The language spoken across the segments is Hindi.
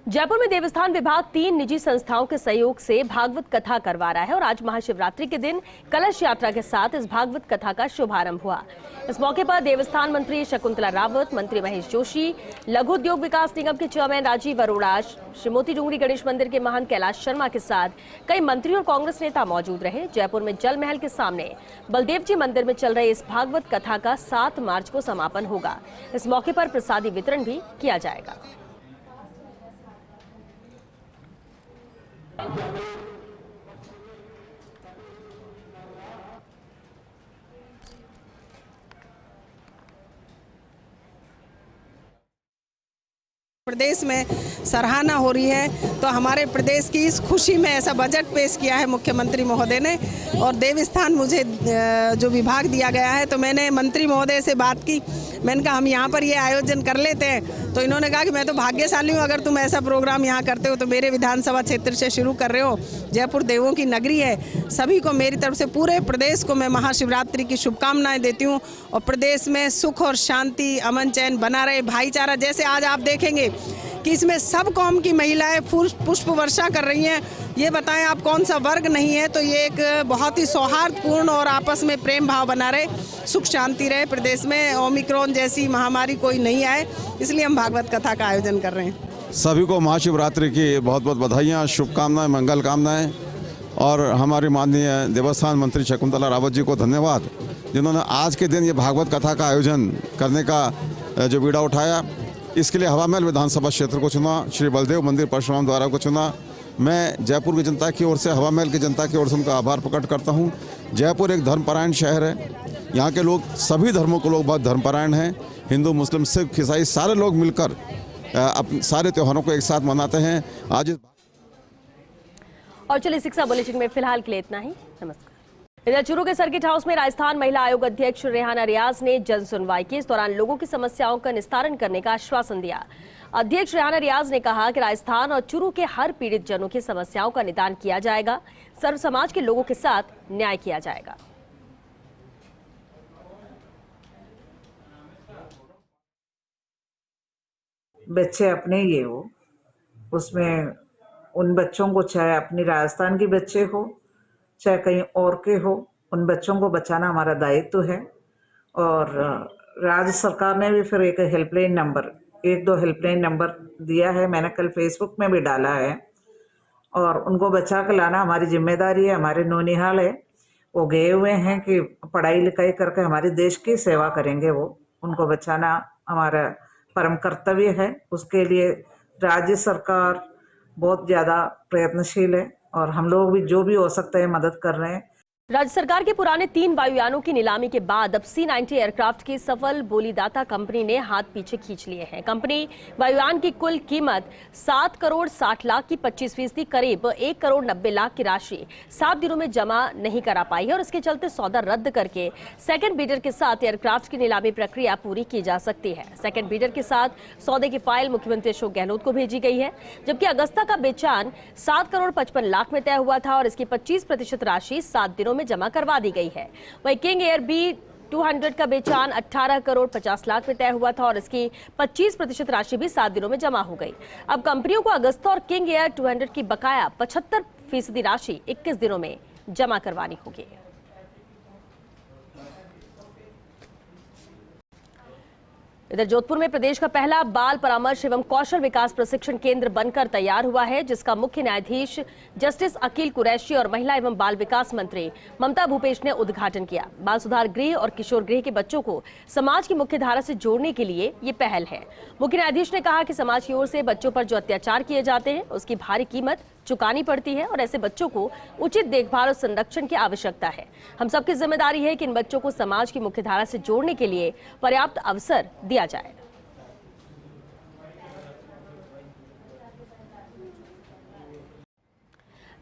जयपुर में देवस्थान विभाग 3 निजी संस्थाओं के सहयोग से भागवत कथा करवा रहा है और आज महाशिवरात्रि के दिन कलश यात्रा के साथ इस भागवत कथा का शुभारंभ हुआ। इस मौके पर देवस्थान मंत्री शकुंतला रावत, मंत्री महेश जोशी, लघु उद्योग विकास निगम के चेयरमैन राजीव अरोड़ा, श्रीमोती डूंगरी गणेश मंदिर के महंत कैलाश शर्मा के साथ कई मंत्री और कांग्रेस नेता मौजूद रहे। जयपुर में जल महल के सामने बलदेव जी मंदिर में चल रहे इस भागवत कथा का 7 मार्च को समापन होगा। इस मौके पर प्रसादी वितरण भी किया जाएगा। प्रदेश में सराहना हो रही है, तो हमारे प्रदेश की इस खुशी में ऐसा बजट पेश किया है मुख्यमंत्री महोदय ने। और देवस्थान मुझे जो विभाग दिया गया है, तो मैंने मंत्री महोदय से बात की। मैंने कहा हम यहाँ पर ये आयोजन कर लेते हैं, तो इन्होंने कहा कि मैं तो भाग्यशाली हूँ, अगर तुम ऐसा प्रोग्राम यहाँ करते हो तो मेरे विधानसभा क्षेत्र से शुरू कर रहे हो। जयपुर देवों की नगरी है। सभी को मेरी तरफ से, पूरे प्रदेश को मैं महाशिवरात्रि की शुभकामनाएं देती हूँ और प्रदेश में सुख और शांति, अमन चैन बना रहे, भाईचारा। जैसे आज आप देखेंगे कि इसमें सब कौम की महिलाएं पुष्प वर्षा कर रही हैं। ये बताएं आप कौन सा वर्ग नहीं है, तो ये एक बहुत ही सौहार्दपूर्ण और आपस में प्रेम भाव बना रहे, सुख शांति रहे प्रदेश में। ओमिक्रॉन जैसी महामारी कोई नहीं आए, इसलिए हम भागवत कथा का आयोजन कर रहे हैं। सभी को महाशिवरात्रि की बहुत बहुत बधाइयाँ, शुभकामनाएं, मंगल कामनाएं। और हमारी माननीय देवस्थान मंत्री शकुंतला रावत जी को धन्यवाद, जिन्होंने आज के दिन ये भागवत कथा का आयोजन करने का जो बीड़ा उठाया। इसके लिए हवा महल विधानसभा क्षेत्र को चुना, श्री बलदेव मंदिर परशुराम द्वारा को चुना। मैं जयपुर की जनता की ओर से, हवा महल की जनता की ओर से उनका आभार प्रकट करता हूं। जयपुर एक धर्मपरायण शहर है। यहाँ के लोग, सभी धर्मों के लोग बहुत धर्मपरायण हैं। हिंदू, मुस्लिम, सिख, ईसाई सारे लोग मिलकर सारे त्योहारों को एक साथ मनाते हैं। आज और चलिए शिक्षा बुलेटिन में फिलहाल के लिए इतना ही। नमस्कार। इधर चूरू के सर्किट हाउस में राजस्थान महिला आयोग अध्यक्ष रेहाना रियाज ने जन सुनवाई की। इस दौरान लोगों की समस्याओं का निस्तारण करने का आश्वासन दिया। अध्यक्ष रेहाना रियाज ने कहा कि राजस्थान और चूरू के हर पीड़ित जनों की समस्याओं का निदान किया जाएगा। सर्व समाज के लोगों के साथ न्याय किया जाएगा। बच्चे अपने ये हो, उसमें उन बच्चों को, चाहे अपनी राजस्थान के बच्चे हो चाहे कहीं और के हो, उन बच्चों को बचाना हमारा दायित्व है। और राज्य सरकार ने भी फिर एक हेल्पलाइन नंबर, 1-2 हेल्पलाइन नंबर दिया है। मैंने कल फेसबुक में भी डाला है। और उनको बचा कर लाना हमारी जिम्मेदारी है। हमारे नौनिहाल है, वो गए हुए हैं कि पढ़ाई लिखाई करके हमारे देश की सेवा करेंगे। वो उनको बचाना हमारा परम कर्तव्य है। उसके लिए राज्य सरकार बहुत ज़्यादा प्रयत्नशील है और हम लोग भी जो भी हो सकता है मदद कर रहे हैं। राज्य सरकार के पुराने 3 वायुयानों की नीलामी के बाद अब C-90 एयरक्राफ्ट की सफल बोलीदाता कंपनी ने हाथ पीछे खींच लिए हैं। कंपनी वायुयान की कुल कीमत 7 करोड़ 60 लाख की 25% करीब 1 करोड़ 90 लाख की राशि 7 दिनों में जमा नहीं करा पाई है और इसके चलते सौदा रद्द करके सेकंड बीडर के साथ एयरक्राफ्ट की नीलामी प्रक्रिया पूरी की जा सकती है। सेकंड बीडर के साथ सौदे की फाइल मुख्यमंत्री अशोक गहलोत को भेजी गई है, जबकि अगस्ता का बेचान 7 करोड़ 55 लाख में तय हुआ था और इसकी 25% राशि 7 दिनों में जमा करवा दी गई है। वहीं किंग एयर B200 का बेचान 18 करोड़ 50 लाख में तय हुआ था और इसकी 25% राशि भी 7 दिनों में जमा हो गई। अब कंपनियों को अगस्ता और किंग एयर 200 की बकाया 75% राशि 21 दिनों में जमा करवानी होगी। इधर जोधपुर में प्रदेश का पहला बाल परामर्श एवं कौशल विकास प्रशिक्षण केंद्र बनकर तैयार हुआ है, जिसका मुख्य न्यायाधीश जस्टिस अकील कुरैशी और महिला एवं बाल विकास मंत्री ममता भूपेश ने उद्घाटन किया। बाल सुधार गृह और किशोर गृह के बच्चों को समाज की मुख्य धारा से जोड़ने के लिए ये पहल है। मुख्य न्यायाधीश ने कहा कि समाज की ओर से बच्चों पर जो अत्याचार किए जाते हैं उसकी भारी कीमत चुकानी पड़ती है और ऐसे बच्चों को उचित देखभाल और संरक्षण की आवश्यकता है। हम सबकी जिम्मेदारी है कि इन बच्चों को समाज की मुख्य धारा से जोड़ने के लिए पर्याप्त अवसर दिया जाए।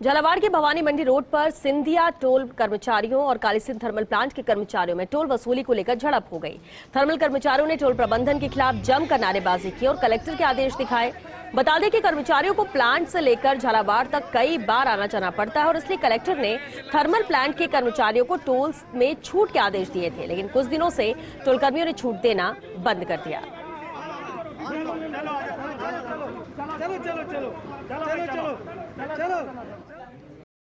झालावाड़ के भवानी मंडी रोड पर सिंधिया टोल कर्मचारियों और कालीसिंध थर्मल प्लांट के कर्मचारियों में टोल वसूली को लेकर झड़प हो गई। थर्मल कर्मचारियों ने टोल प्रबंधन के खिलाफ जमकर नारेबाजी की और कलेक्टर के आदेश दिखाए। बता दें कि कर्मचारियों को प्लांट से लेकर झालावाड़ तक कई बार आना जाना पड़ता है और इसलिए कलेक्टर ने थर्मल प्लांट के कर्मचारियों को टोल में छूट के आदेश दिए थे, लेकिन कुछ दिनों से टोल कर्मियों ने छूट देना बंद कर दिया। चलो चलो चलो चलो चलो चलो चलो